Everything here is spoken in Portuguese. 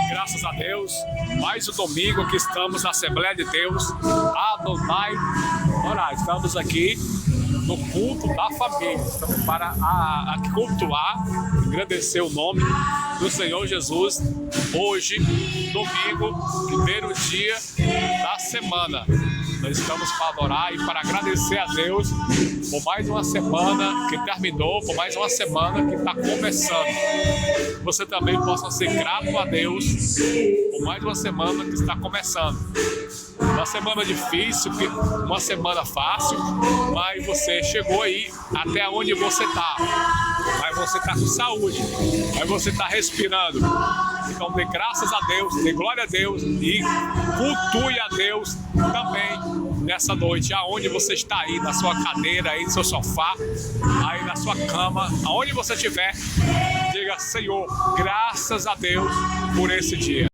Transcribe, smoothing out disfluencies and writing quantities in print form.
Graças a Deus, mais um domingo que estamos na Assembleia de Deus, Adonai. Ora, estamos aqui no culto da família. Estamos para cultuar, agradecer o nome do Senhor Jesus. Hoje, domingo, primeiro dia da semana. Nós estamos para adorar e para agradecer a Deus por mais uma semana que terminou, por mais uma semana que está começando. Você também possa ser grato a Deus por mais uma semana que está começando. Uma semana difícil, uma semana fácil, mas você chegou aí até onde você está. Mas você está com saúde, mas você está respirando. Então dê graças a Deus, dê glória a Deus e cultue a Deus também nessa noite, aonde você está aí, na sua cadeira, aí no seu sofá, aí na sua cama, aonde você estiver, diga: Senhor, graças a Deus por esse dia.